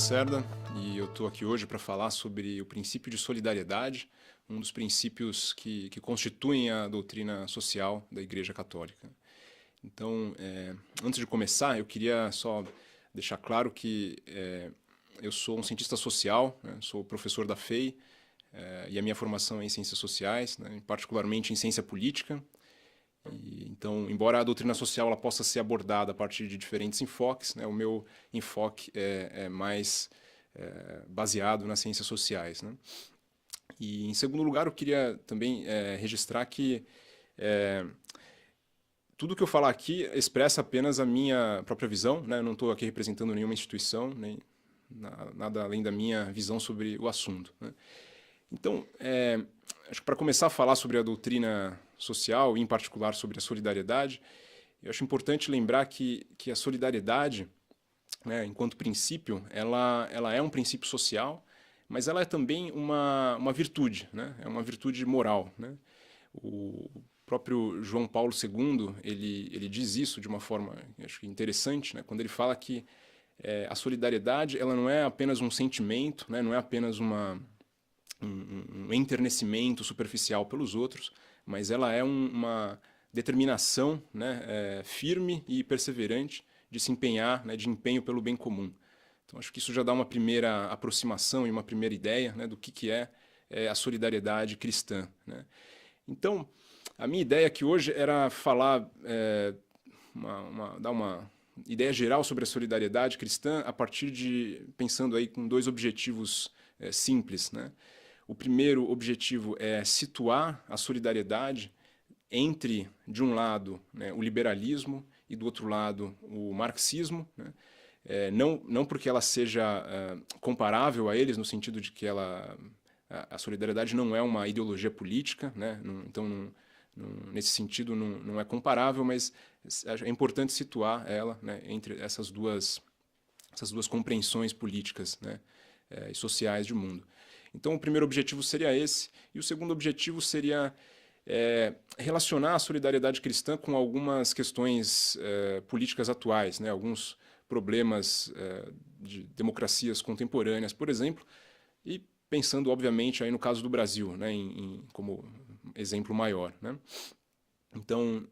Lacerda e eu estou aqui hoje para falar sobre o princípio de solidariedade, um dos princípios que constituem a doutrina social da Igreja Católica. Então, antes de começar, eu queria só deixar claro que eu sou um cientista social, né, sou professor da FEI, e a minha formação é em ciências sociais, né, particularmente em ciência política. Então, embora a doutrina social ela possa ser abordada a partir de diferentes enfoques, né, o meu enfoque é mais baseado nas ciências sociais, né? E, em segundo lugar, eu queria também registrar que tudo que eu falar aqui expressa apenas a minha própria visão, né? Eu não estou aqui representando nenhuma instituição, nem nada além da minha visão sobre o assunto, né? Então, acho que para começar a falar sobre a doutrina social, e em particular sobre a solidariedade, eu acho importante lembrar que a solidariedade, né, enquanto princípio, ela é um princípio social, mas ela é também uma virtude, né? É uma virtude moral, né? O próprio João Paulo II, ele diz isso de uma forma, acho que interessante, né? Quando ele fala que a solidariedade ela não é apenas um sentimento, né? Não é apenas um enternecimento superficial pelos outros, mas ela é uma determinação, né, firme e perseverante de se empenhar, né, de empenho pelo bem comum. Então, acho que isso já dá uma primeira aproximação e uma primeira ideia, né, do que é a solidariedade cristã, né? Então, a minha ideia aqui hoje era falar, dar uma ideia geral sobre a solidariedade cristã a partir de, pensando aí com dois objetivos simples, né? O primeiro objetivo é situar a solidariedade entre, de um lado, né, o liberalismo e, do outro lado, o marxismo, né? Não porque ela seja comparável a eles, no sentido de que a solidariedade não é uma ideologia política, né? Então, nesse sentido, não é comparável, mas é importante situar ela, né, entre essas duas compreensões políticas, né, e sociais de mundo. Então, o primeiro objetivo seria esse, e o segundo objetivo seria relacionar a solidariedade cristã com algumas questões políticas atuais, né, alguns problemas de democracias contemporâneas, por exemplo, e pensando, obviamente, aí no caso do Brasil, né, como exemplo maior, né? Então,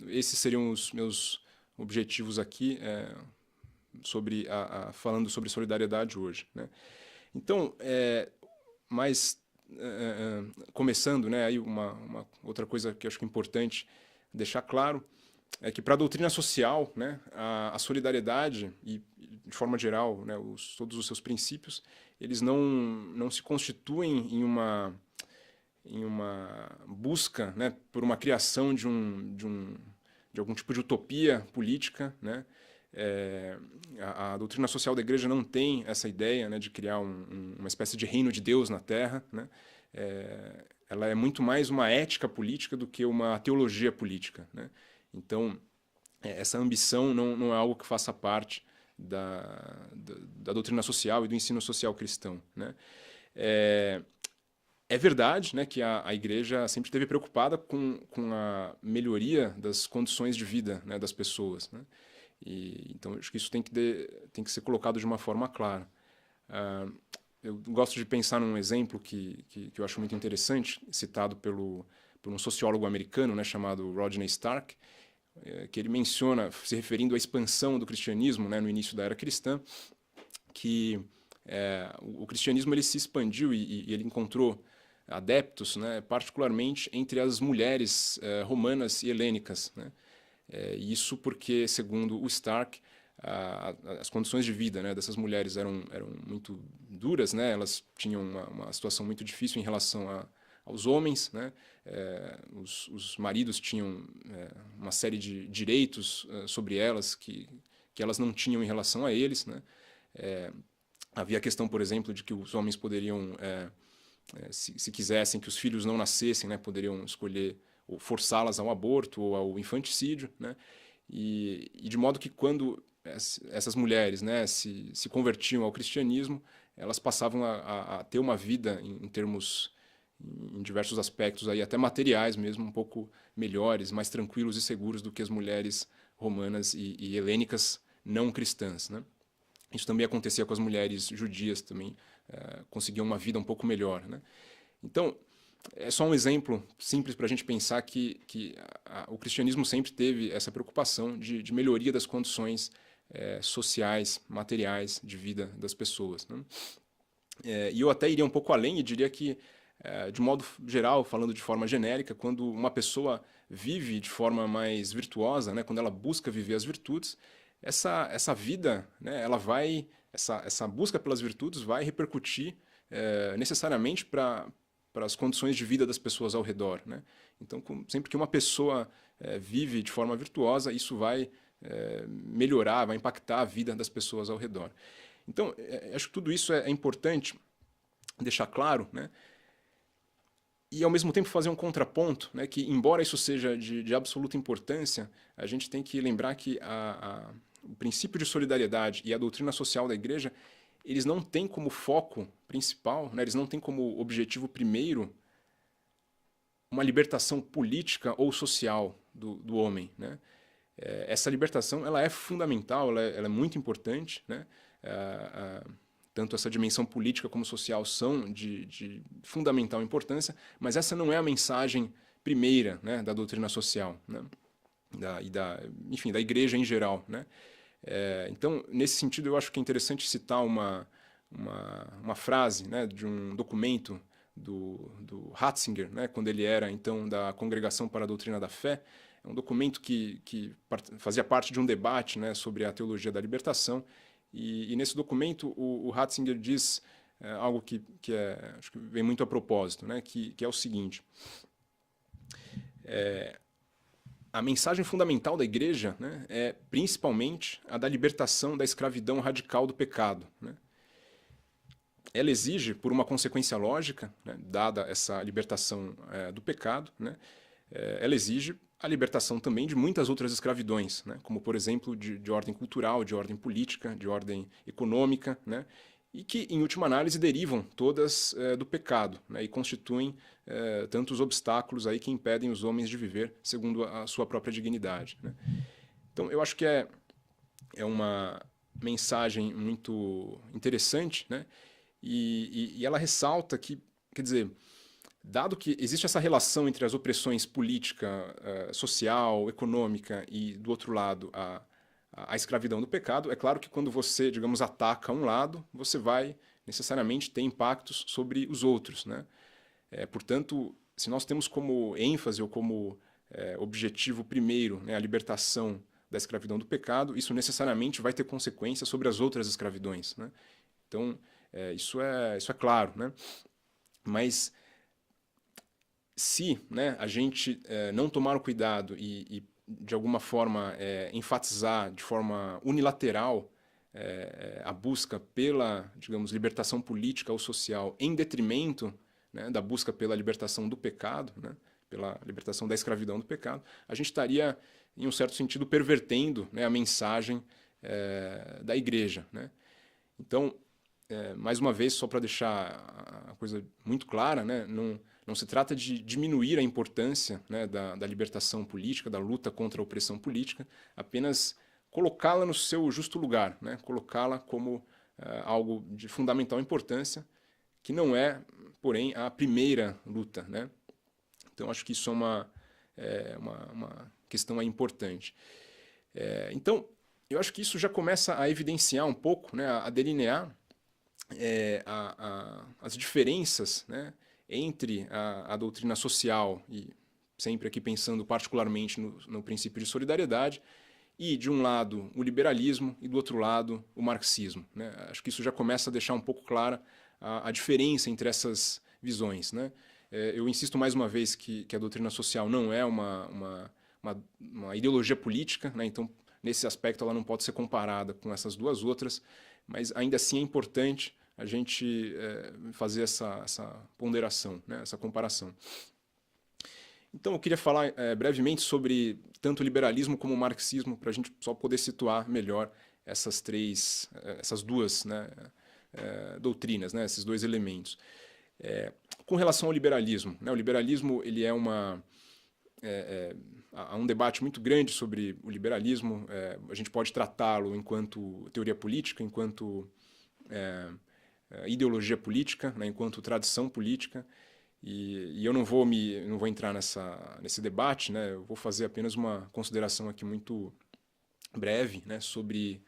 esses seriam os meus objetivos aqui falando sobre solidariedade hoje, né? Então, começando, né, aí uma outra coisa que eu acho que é importante deixar claro é que para a doutrina social, né, a solidariedade e, de forma geral, né, todos os seus princípios, eles não se constituem em uma busca, né, por uma criação de algum tipo de utopia política, né? A doutrina social da Igreja não tem essa ideia, né, de criar uma espécie de reino de Deus na Terra, né? Ela é muito mais uma ética política do que uma teologia política, né? Então, essa ambição não é algo que faça parte da doutrina social e do ensino social cristão, né? É verdade, né, que a Igreja sempre esteve preocupada com a melhoria das condições de vida, né, das pessoas, né? Então, acho que isso tem que ser colocado de uma forma clara. Eu gosto de pensar num exemplo que eu acho muito interessante, citado por um sociólogo americano, né, chamado Rodney Stark, que ele menciona, se referindo à expansão do cristianismo, né, no início da era cristã, que o cristianismo ele se expandiu e ele encontrou adeptos, né, particularmente entre as mulheres romanas e helênicas, né? Isso porque, segundo o Stark, as condições de vida, né, dessas mulheres eram muito duras, né? Elas tinham uma situação muito difícil em relação aos homens, né? Os maridos tinham uma série de direitos sobre elas que elas não tinham em relação a eles, né? Havia a questão, por exemplo, de que os homens poderiam, se quisessem que os filhos não nascessem, né, poderiam escolher ou forçá-las ao aborto ou ao infanticídio, né? E de modo que quando essas mulheres, né, se convertiam ao cristianismo, elas passavam a ter uma vida em diversos aspectos, aí, até materiais mesmo, um pouco melhores, mais tranquilos e seguros do que as mulheres romanas e helênicas não cristãs, né? Isso também acontecia com as mulheres judias também, conseguiam uma vida um pouco melhor, né? Então, é só um exemplo simples para a gente pensar que o cristianismo sempre teve essa preocupação de melhoria das condições sociais, materiais de vida das pessoas, né? E eu até iria um pouco além e diria que, de modo geral, falando de forma genérica, quando uma pessoa vive de forma mais virtuosa, né, quando ela busca viver as virtudes, essa vida, né, essa busca pelas virtudes vai repercutir necessariamente para as condições de vida das pessoas ao redor, né? Então, sempre que uma pessoa vive de forma virtuosa, isso vai melhorar, vai impactar a vida das pessoas ao redor. Então, acho que tudo isso é importante deixar claro, né? E ao mesmo tempo fazer um contraponto, né? Que embora isso seja de absoluta importância, a gente tem que lembrar que o princípio de solidariedade e a doutrina social da igreja, eles não têm como foco principal, né? Eles não têm como objetivo primeiro uma libertação política ou social do homem, né? Essa libertação ela é fundamental, ela é muito importante, né? Tanto essa dimensão política como social são de fundamental importância, mas essa não é a mensagem primeira, né, da doutrina social, né? Enfim, da igreja em geral, né? Então, nesse sentido, eu acho que é interessante citar uma frase, né, de um documento do Ratzinger, né, quando ele era, então, da Congregação para a Doutrina da Fé. É um documento que fazia parte de um debate, né, sobre a teologia da libertação. E nesse documento, o Ratzinger diz algo que acho que vem muito a propósito, né, que é o seguinte. A mensagem fundamental da igreja, né, é principalmente a da libertação da escravidão radical do pecado, né? Ela exige, por uma consequência lógica, né, dada essa libertação do pecado, né, ela exige a libertação também de muitas outras escravidões, né, como, por exemplo, de ordem cultural, de ordem política, de ordem econômica, né, e que, em última análise, derivam todas do pecado, né, e constituem tantos obstáculos aí que impedem os homens de viver segundo a sua própria dignidade, né. Então, eu acho que é uma mensagem muito interessante, né, e ela ressalta que, quer dizer, dado que existe essa relação entre as opressões política, social, econômica e, do outro lado, a escravidão do pecado, é claro que quando você, digamos, ataca um lado, você vai necessariamente ter impactos sobre os outros, né? Portanto, se nós temos como ênfase ou como objetivo primeiro, né, a libertação da escravidão do pecado, isso necessariamente vai ter consequências sobre as outras escravidões, né? Então, isso é claro, né? Mas se, né, a gente não tomar o cuidado e de alguma forma enfatizar de forma unilateral a busca pela, digamos, libertação política ou social em detrimento, né, da busca pela libertação do pecado, né, pela libertação da escravidão do pecado, a gente estaria, em um certo sentido, pervertendo, né, a mensagem da igreja, né? Então, mais uma vez, só para deixar a coisa muito clara, né, não se trata de diminuir a importância, né, da libertação política, da luta contra a opressão política, apenas colocá-la no seu justo lugar, né, colocá-la como algo de fundamental importância, que não é, porém, a primeira luta, né? Então, acho que isso é uma questão importante. Então, eu acho que isso já começa a evidenciar um pouco, né, a delinear as diferenças, né, entre a doutrina social, e sempre aqui pensando particularmente no princípio de solidariedade, e, de um lado, o liberalismo e, do outro lado, o marxismo, né? Acho que isso já começa a deixar um pouco clara a diferença entre essas visões, né? Eu insisto mais uma vez que a doutrina social não é uma ideologia política, né? Então, nesse aspecto, ela não pode ser comparada com essas duas outras, mas ainda assim é importante a gente fazer essa ponderação, né, essa comparação. Então, eu queria falar brevemente sobre tanto o liberalismo como o marxismo, para a gente só poder situar melhor essas duas, né, doutrinas, né, esses dois elementos. Com relação ao liberalismo, né, o liberalismo ele é uma há um debate muito grande sobre o liberalismo. A gente pode tratá-lo enquanto teoria política, enquanto ideologia política, né, enquanto tradição política. E eu não vou entrar nesse debate, né? Eu vou fazer apenas uma consideração aqui muito breve, né, sobre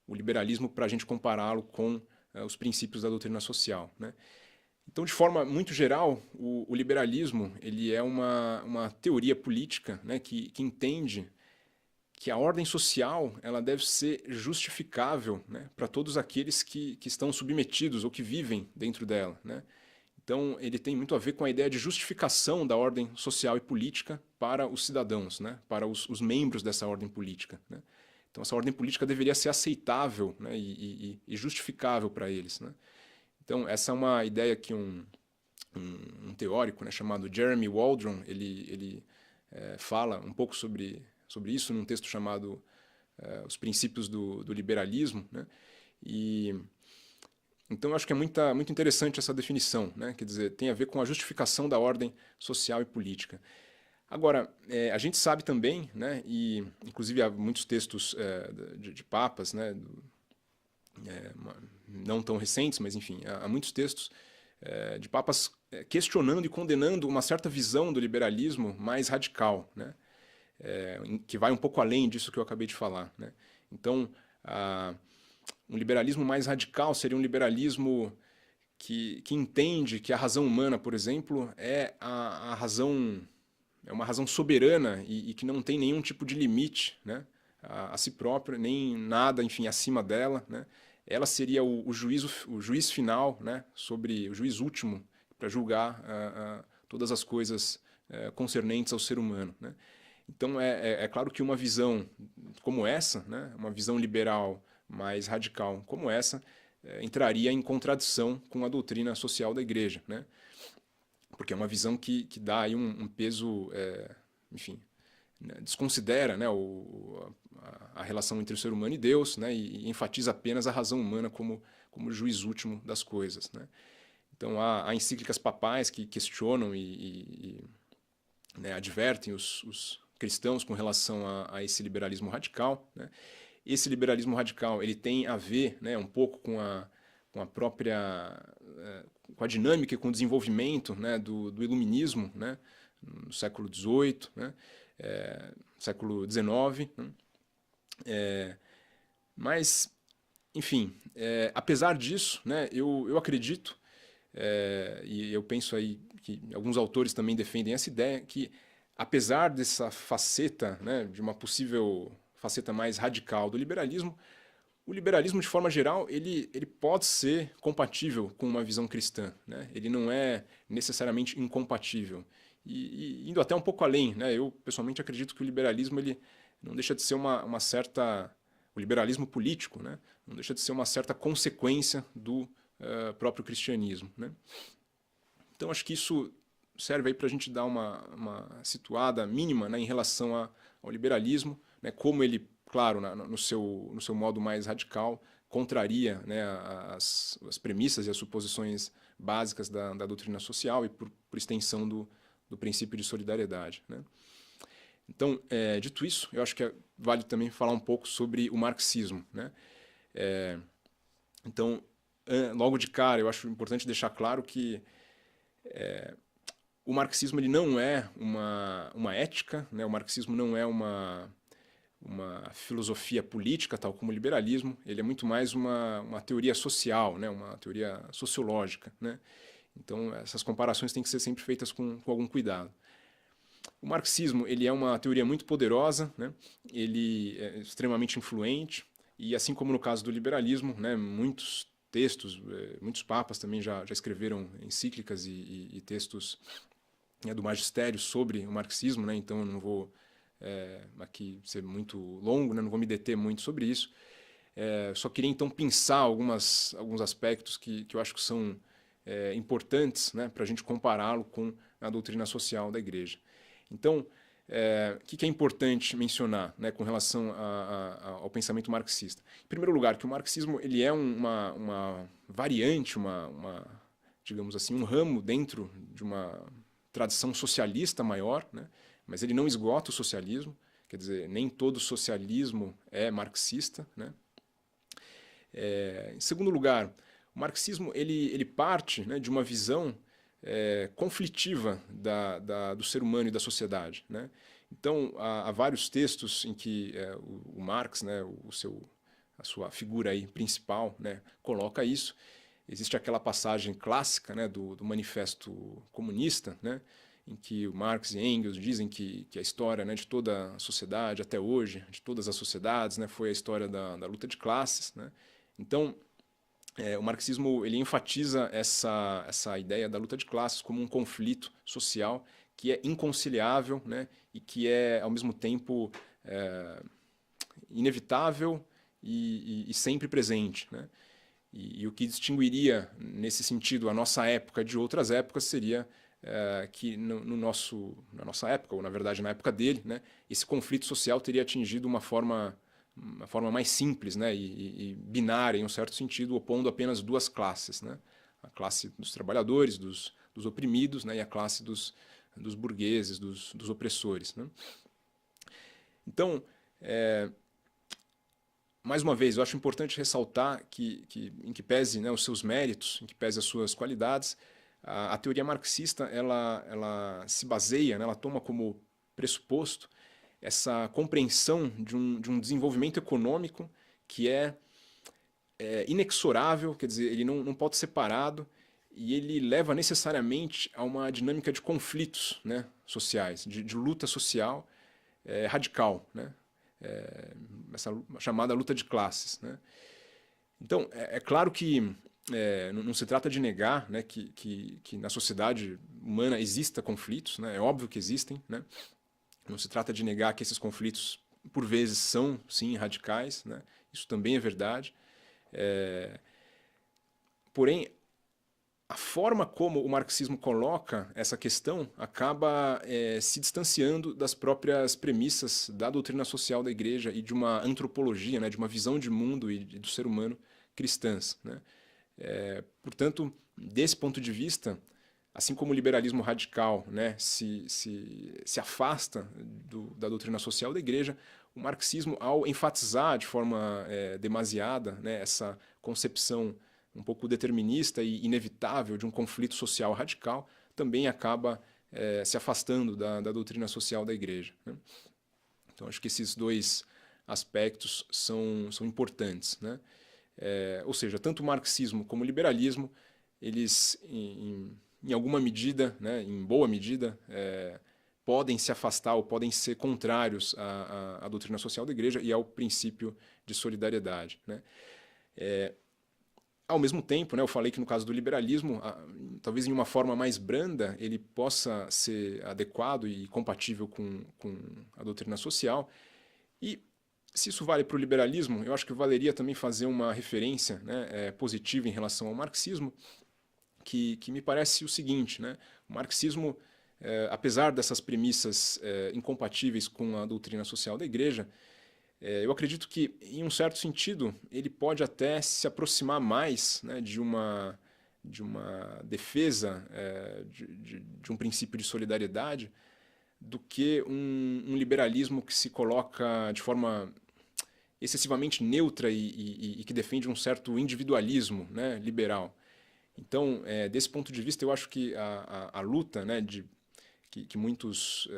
o liberalismo para a gente compará-lo com os princípios da doutrina social, né? Então, de forma muito geral, o liberalismo ele é uma teoria política, né, que entende que a ordem social ela deve ser justificável, né, para todos aqueles que estão submetidos ou que vivem dentro dela, né? Então, ele tem muito a ver com a ideia de justificação da ordem social e política para os cidadãos, né, para os membros dessa ordem política, né? Então, essa ordem política deveria ser aceitável, né, e justificável para eles, né? Então, essa é uma ideia que um teórico, né, chamado Jeremy Waldron, ele fala um pouco sobre isso num texto chamado Os Princípios do Liberalismo, né? E então eu acho que é muito interessante essa definição, né? Quer dizer, tem a ver com a justificação da ordem social e política. Agora, a gente sabe também, né, e inclusive há muitos textos de papas, né, não tão recentes, mas enfim, há muitos textos de papas questionando e condenando uma certa visão do liberalismo mais radical, né, que vai um pouco além disso que eu acabei de falar, né? Então, um liberalismo mais radical seria um liberalismo que entende que a razão humana, por exemplo, é uma razão soberana e que não tem nenhum tipo de limite, né, a si própria, nem nada, enfim, acima dela, né? Ela seria o juiz final, né, sobre o juiz último para julgar todas as coisas concernentes ao ser humano, né? Então é claro que uma visão como essa, né, uma visão liberal mais radical como essa, entraria em contradição com a doutrina social da Igreja, né? Porque é uma visão que dá aí um peso, enfim, né, desconsidera, né, a relação entre o ser humano e Deus, né, e enfatiza apenas a razão humana como juiz último das coisas, né? Então há encíclicas papais que questionam né, advertem os cristãos com relação a esse liberalismo radical, né? Esse liberalismo radical ele tem a ver, né, um pouco com a própria com a dinâmica e com o desenvolvimento, né, do iluminismo, né, no século XVIII, né, século XIX, né? Mas, enfim, apesar disso, né, eu acredito, e eu penso aí que alguns autores também defendem essa ideia, que apesar dessa faceta, né, de uma possível faceta mais radical do liberalismo, o liberalismo, de forma geral, ele pode ser compatível com uma visão cristã, né? Ele não é necessariamente incompatível. E indo até um pouco além, né? Eu, pessoalmente, acredito que o liberalismo ele não deixa de ser uma certa... O liberalismo político, né, não deixa de ser uma certa consequência do próprio cristianismo, né? Então, acho que isso serve aí para a gente dar uma situada mínima, né, em relação ao liberalismo, né, como ele, claro, no seu modo mais radical, contraria, né, as premissas e as suposições básicas da doutrina social e, por extensão, do princípio de solidariedade, né? Então, dito isso, eu acho que vale também falar um pouco sobre o marxismo, né? Então, logo de cara, eu acho importante deixar claro que o marxismo ele não é uma ética, né? O marxismo não é uma filosofia política, tal como o liberalismo. Ele é muito mais uma teoria social, né? Uma teoria sociológica, né? Então, essas comparações têm que ser sempre feitas com algum cuidado. O marxismo ele é uma teoria muito poderosa, né? Ele é extremamente influente, e assim como no caso do liberalismo, né, muitos textos, muitos papas também já escreveram encíclicas e textos, né, do magistério sobre o marxismo, né? Então eu não vou aqui ser muito longo, né? Não vou me deter muito sobre isso. Só queria então pensar alguns aspectos que eu acho que são importantes, né, para a gente compará-lo com a doutrina social da Igreja. Então, o que é importante mencionar, né, com relação ao pensamento marxista? Em primeiro lugar, que o marxismo ele é uma variante, digamos assim, um ramo dentro de uma tradição socialista maior, né? mas ele não esgota o socialismo, quer dizer, nem todo socialismo é marxista, né? Em segundo lugar, o marxismo ele parte, né, de uma visão conflitiva do ser humano e da sociedade, né? Então, há vários textos em que o Marx, né, a sua figura aí principal, né, coloca isso. Existe aquela passagem clássica, né, do Manifesto Comunista, né, em que o Marx e Engels dizem que a história, né, de toda a sociedade até hoje, de todas as sociedades, né, foi a história da luta de classes, né? Então, o marxismo ele enfatiza essa ideia da luta de classes como um conflito social que é inconciliável, né, e que é, ao mesmo tempo, inevitável e sempre presente, né? E o que distinguiria, nesse sentido, a nossa época de outras épocas seria que na nossa época, ou na verdade na época dele, né, esse conflito social teria atingido uma forma mais simples, né, e binária, em um certo sentido, opondo apenas duas classes, né? A classe dos trabalhadores, dos oprimidos, né, e a classe dos burgueses, dos opressores, né? Então, mais uma vez, eu acho importante ressaltar em que pese, né, os seus méritos, em que pese as suas qualidades, a teoria marxista ela se baseia, né, ela toma como pressuposto essa compreensão de um desenvolvimento econômico que é inexorável, quer dizer, ele não pode ser parado e ele leva necessariamente a uma dinâmica de conflitos, né, sociais, de luta social radical, né? Essa chamada luta de classes, né? Então, é claro que não se trata de negar, né, que na sociedade humana exista conflitos, né? É óbvio que existem, né? Não se trata de negar que esses conflitos, por vezes, são, sim, radicais, né? Isso também é verdade. Porém, a forma como o marxismo coloca essa questão acaba se distanciando das próprias premissas da doutrina social da igreja e de uma antropologia, né, de uma visão de mundo e do ser humano cristãs, né? Portanto, desse ponto de vista, assim como o liberalismo radical, né, se afasta da doutrina social da igreja, o marxismo, ao enfatizar de forma demasiada, né, essa concepção um pouco determinista e inevitável de um conflito social radical, também acaba se afastando da doutrina social da igreja, né? Então, acho que esses dois aspectos são importantes, né? Ou seja, tanto o marxismo como o liberalismo, eles, em alguma medida, né, em boa medida, podem se afastar ou podem ser contrários à doutrina social da igreja e ao princípio de solidariedade, né? Ao mesmo tempo, né, eu falei que no caso do liberalismo, talvez em uma forma mais branda, ele possa ser adequado e compatível com a doutrina social. E se isso vale para o liberalismo, eu acho que valeria também fazer uma referência, né, positiva em relação ao marxismo, que me parece o seguinte, né? O marxismo, apesar dessas premissas incompatíveis com a doutrina social da igreja, eu acredito que, em um certo sentido, ele pode até se aproximar mais, né, de uma defesa de um princípio de solidariedade do que um liberalismo que se coloca de forma excessivamente neutra e que defende um certo individualismo, né, liberal. Então, desse ponto de vista, eu acho que a luta, né, que muitos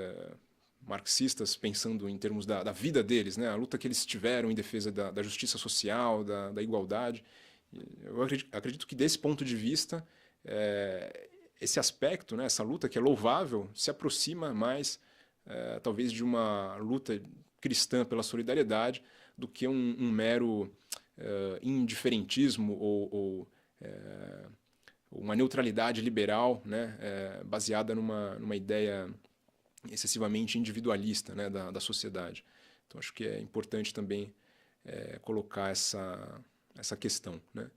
marxistas, pensando em termos da vida deles, né, a luta que eles tiveram em defesa da justiça social, da igualdade, eu acredito que desse ponto de vista, esse aspecto, né, essa luta que é louvável, se aproxima mais, talvez, de uma luta cristã pela solidariedade do que um mero indiferentismo ou uma neutralidade liberal, né, baseada numa ideia excessivamente individualista, né, da sociedade. Então, acho que é importante também colocar essa questão, né?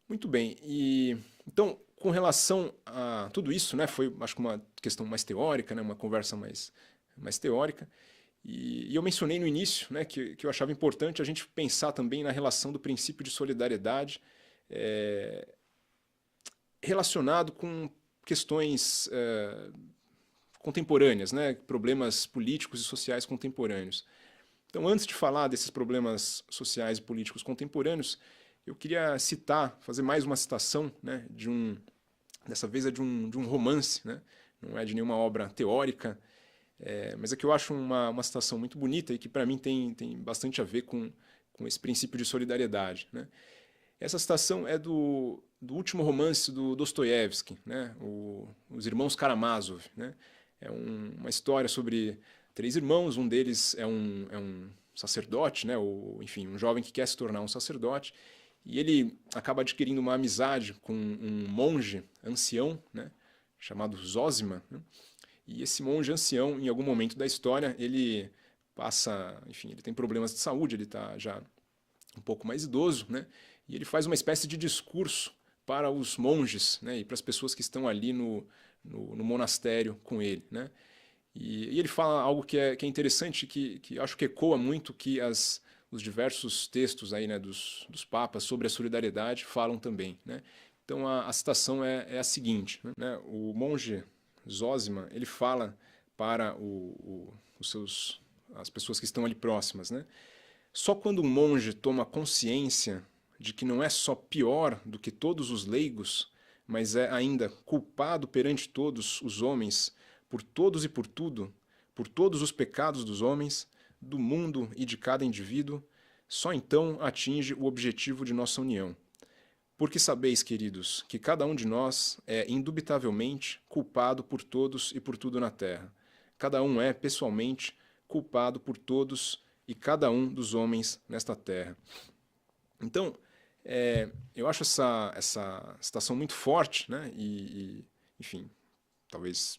Muito bem. Então, com relação a tudo isso, né, foi, acho que uma questão mais teórica, né, uma conversa mais teórica. E eu mencionei no início, né, que eu achava importante a gente pensar também na relação do princípio de solidariedade relacionado com questões contemporâneas, né? Problemas políticos e sociais contemporâneos. Então, antes de falar desses problemas sociais e políticos contemporâneos, eu queria citar, fazer mais uma citação, né, dessa vez é de um romance, né? Não é de nenhuma obra teórica, mas é que eu acho uma citação muito bonita e que para mim tem bastante a ver com esse princípio de solidariedade, né? Essa citação é do último romance do Dostoiévski, né? Os Irmãos Karamazov, né? É uma história sobre 3 irmãos, um deles é um sacerdote, né? Enfim, um jovem que quer se tornar um sacerdote, e ele acaba adquirindo uma amizade com um monge ancião, né? Chamado Zósima, né? E esse monge ancião, em algum momento da história, ele passa, enfim, ele tem problemas de saúde, ele está já um pouco mais idoso, né? E ele faz uma espécie de discurso para os monges, né? E para as pessoas que estão ali no monastério com ele, né? E ele fala algo que é interessante, que acho que ecoa muito que os diversos textos aí, né, dos papas sobre a solidariedade falam também, né? Então a citação é a seguinte, né? O monge Zósima, ele fala para as pessoas que estão ali próximas, né? Só quando um monge toma consciência de que não é só pior do que todos os leigos, mas é ainda culpado perante todos os homens, por todos e por tudo, por todos os pecados dos homens, do mundo e de cada indivíduo, só então atinge o objetivo de nossa união. Porque sabeis, queridos, que cada um de nós é indubitavelmente culpado por todos e por tudo na terra. Cada um é, pessoalmente, culpado por todos e cada um dos homens nesta terra. Então, eu acho essa citação muito forte, né? Enfim, talvez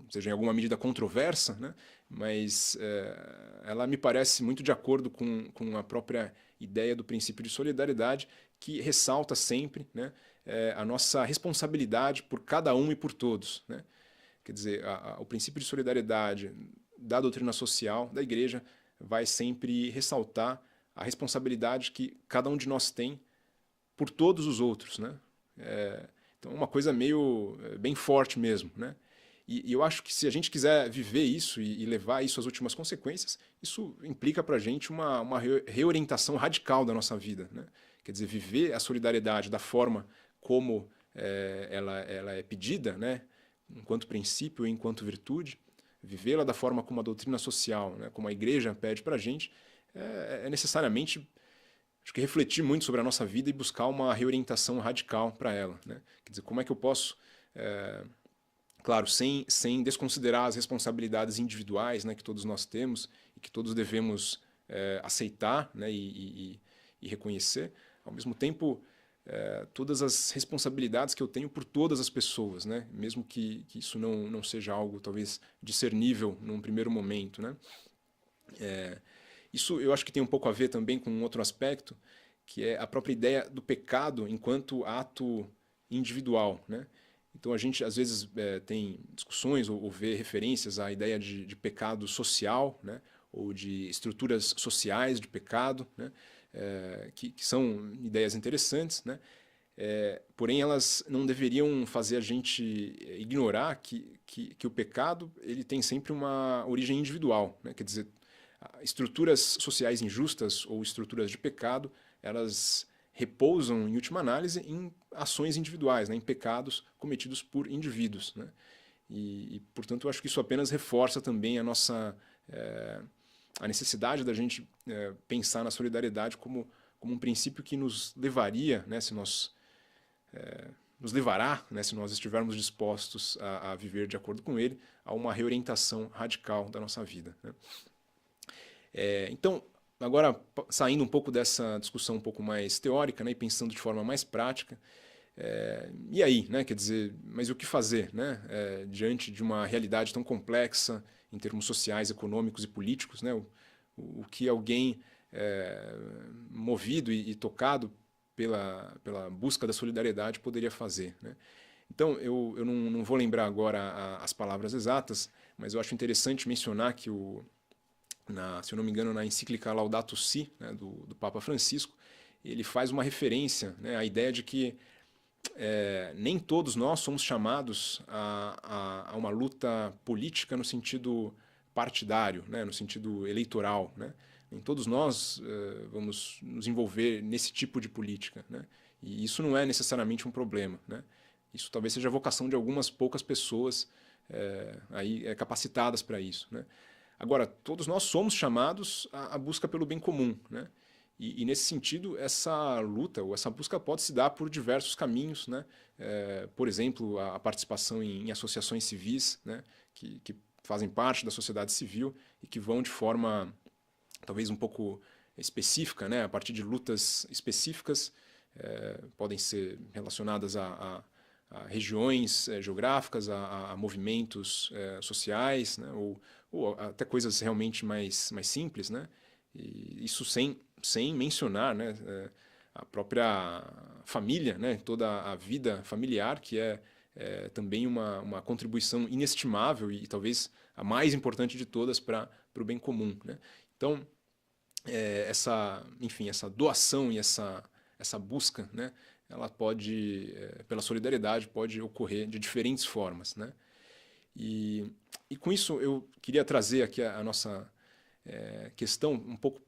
seja em alguma medida controversa, né? Mas ela me parece muito de acordo com a própria ideia do princípio de solidariedade, que ressalta sempre, né, a nossa responsabilidade por cada um e por todos, né? Quer dizer, o princípio de solidariedade da doutrina social da Igreja vai sempre ressaltar a responsabilidade que cada um de nós tem por todos os outros, né? Então é uma coisa bem forte mesmo, né? E eu acho que se a gente quiser viver isso e levar isso às últimas consequências, isso implica para a gente uma reorientação radical da nossa vida, né? Quer dizer, viver a solidariedade da forma como ela é pedida, né? Enquanto princípio e enquanto virtude, vivê-la da forma como a doutrina social, né? Como a Igreja pede para a gente, necessariamente, acho que refletir muito sobre a nossa vida e buscar uma reorientação radical para ela, né? Quer dizer, como é que eu posso... Claro, sem desconsiderar as responsabilidades individuais, né, que todos nós temos e que todos devemos aceitar, né, e reconhecer. Ao mesmo tempo, todas as responsabilidades que eu tenho por todas as pessoas, né, mesmo que isso não seja algo talvez discernível num primeiro momento, né. Isso eu acho que tem um pouco a ver também com um outro aspecto, que é a própria ideia do pecado enquanto ato individual, né. Então a gente às vezes tem discussões ou vê referências à ideia de pecado social, né? Ou de estruturas sociais de pecado, né? Que são ideias interessantes, né? Porém elas não deveriam fazer a gente ignorar que o pecado ele tem sempre uma origem individual, né? Quer dizer, estruturas sociais injustas ou estruturas de pecado, elas repousam, em última análise, em ações individuais, né, em pecados cometidos por indivíduos, né? Portanto, eu acho que isso apenas reforça também a necessidade da gente pensar na solidariedade como um princípio que nos levaria, né, nos levará, né, se nós estivermos dispostos a viver de acordo com ele, a uma reorientação radical da nossa vida, né? Então, agora, saindo um pouco dessa discussão um pouco mais teórica, né, e pensando de forma mais prática, e aí, né, quer dizer, mas o que fazer, né, diante de uma realidade tão complexa em termos sociais, econômicos e políticos, né, o que alguém movido e tocado pela busca da solidariedade poderia fazer, né? Então, eu não vou lembrar agora as palavras exatas, mas eu acho interessante mencionar que se eu não me engano, na encíclica Laudato Si, né, do Papa Francisco, ele faz uma referência, né, à ideia de que nem todos nós somos chamados a uma luta política no sentido partidário, né, no sentido eleitoral, né? Nem todos nós vamos nos envolver nesse tipo de política, né? E isso não é necessariamente um problema, né? Isso talvez seja a vocação de algumas poucas pessoas capacitadas para isso, né? Agora, todos nós somos chamados à busca pelo bem comum, né? E nesse sentido, essa luta ou essa busca pode se dar por diversos caminhos, né? Por exemplo, a participação em associações civis, né? Que fazem parte da sociedade civil e que vão de forma talvez um pouco específica, né? A partir de lutas específicas, podem ser relacionadas a regiões geográficas, a movimentos sociais, né? Ou até coisas realmente mais simples, né? E isso sem mencionar, né, a própria família, né, toda a vida familiar, que é também uma contribuição inestimável e talvez a mais importante de todas para o bem comum, né? Então, essa doação e essa busca, né, ela pode, pela solidariedade, pode ocorrer de diferentes formas, né? E com isso eu queria trazer aqui a nossa questão um pouco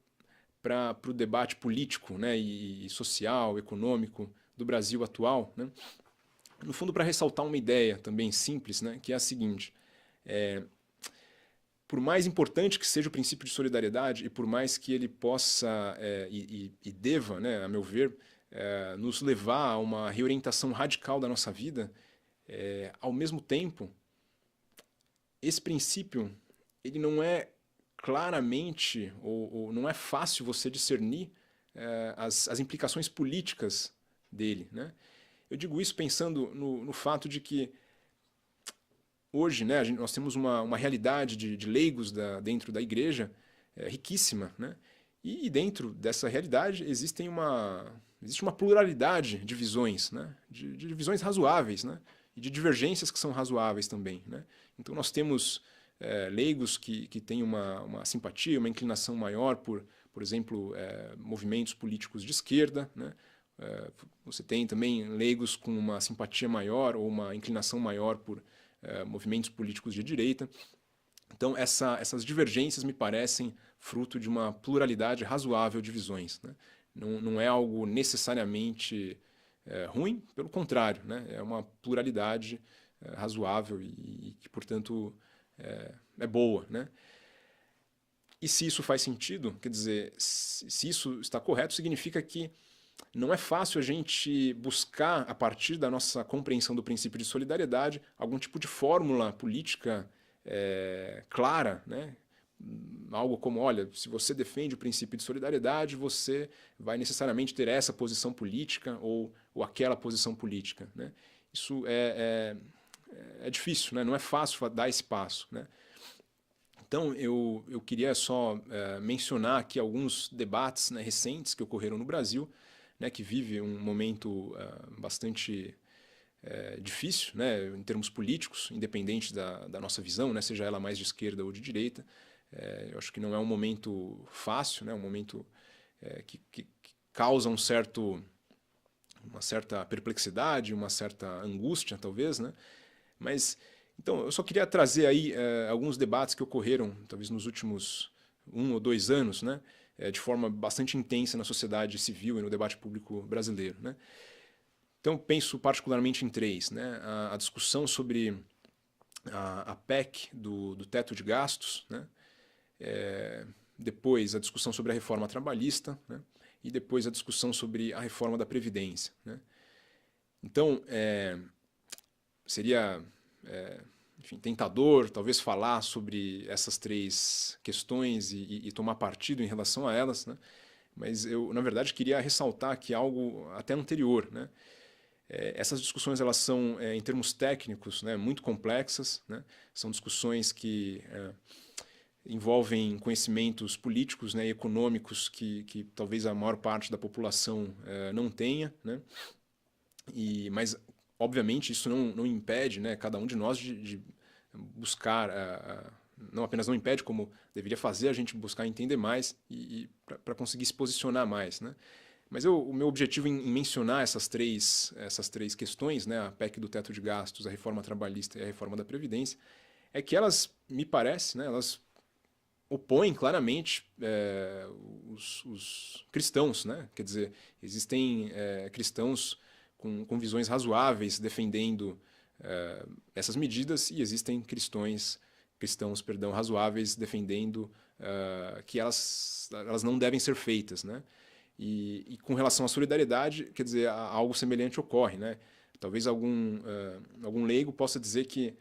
para o debate político, né, e social, econômico do Brasil atual, né? No fundo, para ressaltar uma ideia também simples, né, que é a seguinte: por mais importante que seja o princípio de solidariedade e por mais que ele possa e deva, né, a meu ver, nos levar a uma reorientação radical da nossa vida, ao mesmo tempo, esse princípio ele não é claramente, ou não é fácil você discernir as implicações políticas dele, né? Eu digo isso pensando no fato de que hoje, né, nós temos uma realidade de leigos dentro da igreja riquíssima, né? E dentro dessa realidade existe uma pluralidade de visões, né? De visões razoáveis, né? E de divergências que são razoáveis também, né? Então nós temos leigos que têm uma simpatia, uma inclinação maior por exemplo, movimentos políticos de esquerda, né? Você tem também leigos com uma simpatia maior ou uma inclinação maior por movimentos políticos de direita. Então essas divergências me parecem fruto de uma pluralidade razoável de visões, né? Não é algo necessariamente ruim, pelo contrário, né? É uma pluralidade razoável e que, portanto, é boa, né? E se isso faz sentido, quer dizer, se isso está correto, significa que não é fácil a gente buscar, a partir da nossa compreensão do princípio de solidariedade, algum tipo de fórmula política clara, né? Algo como, olha, se você defende o princípio de solidariedade, você vai necessariamente ter essa posição política ou aquela posição política, né? Isso é difícil, né? Não é fácil dar esse passo, né? Então, eu queria só mencionar aqui alguns debates, né, recentes que ocorreram no Brasil, né, que vive um momento bastante difícil, né, em termos políticos, independente da nossa visão, né, seja ela mais de esquerda ou de direita. Eu acho que não é um momento fácil, né, um momento que causa uma certa perplexidade, uma certa angústia, talvez, né? Mas, então, eu só queria trazer aí alguns debates que ocorreram, talvez nos últimos 1 ou 2 anos, né, de forma bastante intensa na sociedade civil e no debate público brasileiro, né? Então, penso particularmente em 3, né? A discussão sobre a PEC do teto de gastos, né? Depois a discussão sobre a reforma trabalhista, né? E depois a discussão sobre a reforma da Previdência, né? Então, seria enfim, tentador talvez falar sobre essas 3 questões e tomar partido em relação a elas, né? Mas eu, na verdade, queria ressaltar aqui algo até anterior, né? Essas discussões elas são, em termos técnicos, né, muito complexas, né? São discussões que envolvem conhecimentos políticos, né, e econômicos que talvez a maior parte da população não tenha, né? Mas, obviamente, isso não impede, né, cada um de nós de buscar, não apenas não impede, como deveria fazer a gente buscar entender mais e para conseguir se posicionar mais, né? Mas o meu objetivo em mencionar essas três questões, né, a PEC do teto de gastos, a reforma trabalhista e a reforma da Previdência, é que elas, me parece, né, elas opõem claramente os cristãos, né? Quer dizer, existem cristãos com visões razoáveis defendendo essas medidas e existem cristãos razoáveis defendendo que elas não devem ser feitas, né? E com relação à solidariedade, quer dizer, algo semelhante ocorre, né? Talvez algum leigo possa dizer que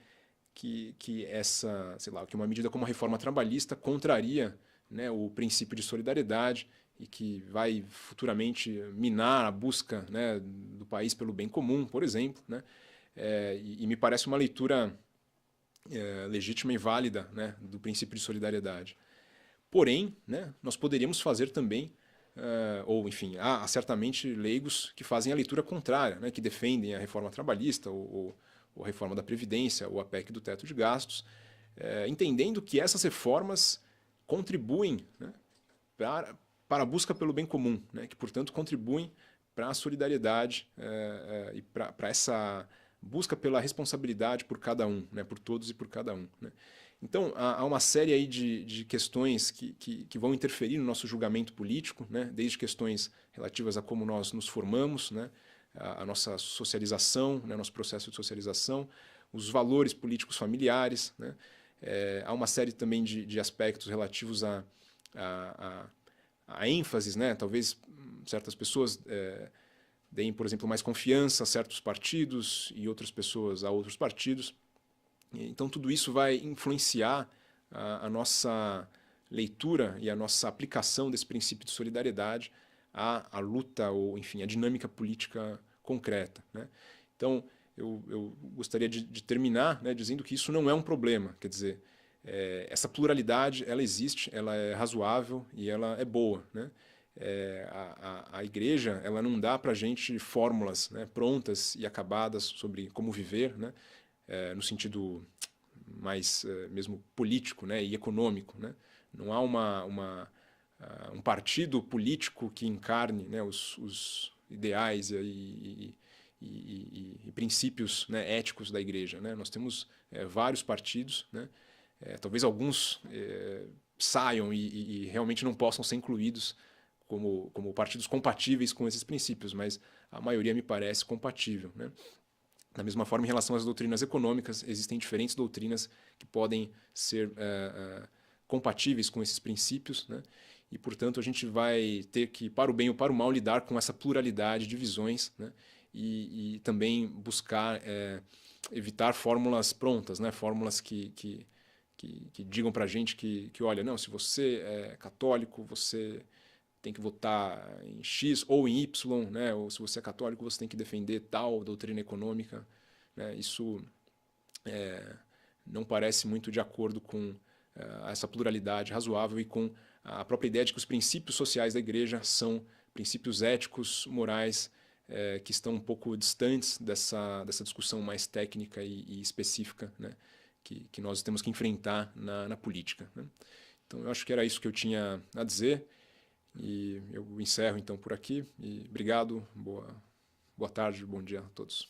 essa, sei lá, que uma medida como a reforma trabalhista contraria, né, o princípio de solidariedade e que vai futuramente minar a busca, né, do país pelo bem comum, por exemplo, né? E me parece uma leitura legítima e válida, né, do princípio de solidariedade. Porém, né, nós poderíamos fazer também, ou enfim, há certamente leigos que fazem a leitura contrária, né, que defendem a reforma trabalhista ou a reforma da Previdência ou a PEC do teto de gastos, entendendo que essas reformas contribuem, né, para a busca pelo bem comum, né, que, portanto, contribuem para a solidariedade e para essa busca pela responsabilidade por cada um, né, por todos e por cada um, né. Então, há uma série aí de questões que vão interferir no nosso julgamento político, né, desde questões relativas a como nós nos formamos, né, a nossa socialização, né, nosso processo de socialização, os valores políticos familiares, né, há uma série também de aspectos relativos a ênfases, né, talvez certas pessoas deem, por exemplo, mais confiança a certos partidos e outras pessoas a outros partidos. Então, tudo isso vai influenciar a nossa leitura e a nossa aplicação desse princípio de solidariedade à luta ou, enfim, à dinâmica política concreta, né? Então, eu gostaria de terminar, né, dizendo que isso não é um problema. Quer dizer, essa pluralidade, ela existe, ela é razoável e ela é boa, né? A igreja, ela não dá para a gente fórmulas, né, prontas e acabadas sobre como viver, né? No sentido mais mesmo político, né, e econômico, né? Não há um partido político que encarne, né, os ideais e princípios, né, éticos da igreja, né? Nós temos vários partidos, né? Talvez alguns saiam e realmente não possam ser incluídos como partidos compatíveis com esses princípios, mas a maioria me parece compatível, né? Da mesma forma, em relação às doutrinas econômicas, existem diferentes doutrinas que podem ser compatíveis com esses princípios, né? E, portanto, a gente vai ter que, para o bem ou para o mal, lidar com essa pluralidade de visões, né? E também buscar evitar fórmulas prontas, né? Fórmulas que digam para a gente que, olha, não, se você é católico, você tem que votar em X ou em Y, né? Ou se você é católico, você tem que defender tal doutrina econômica, né? Isso não parece muito de acordo com essa pluralidade razoável e com a própria ideia de que os princípios sociais da igreja são princípios éticos, morais, que estão um pouco distantes dessa discussão mais técnica e específica, né? Que nós temos que enfrentar na política, né? Então, eu acho que era isso que eu tinha a dizer. E eu encerro então por aqui. E obrigado, boa tarde, bom dia a todos.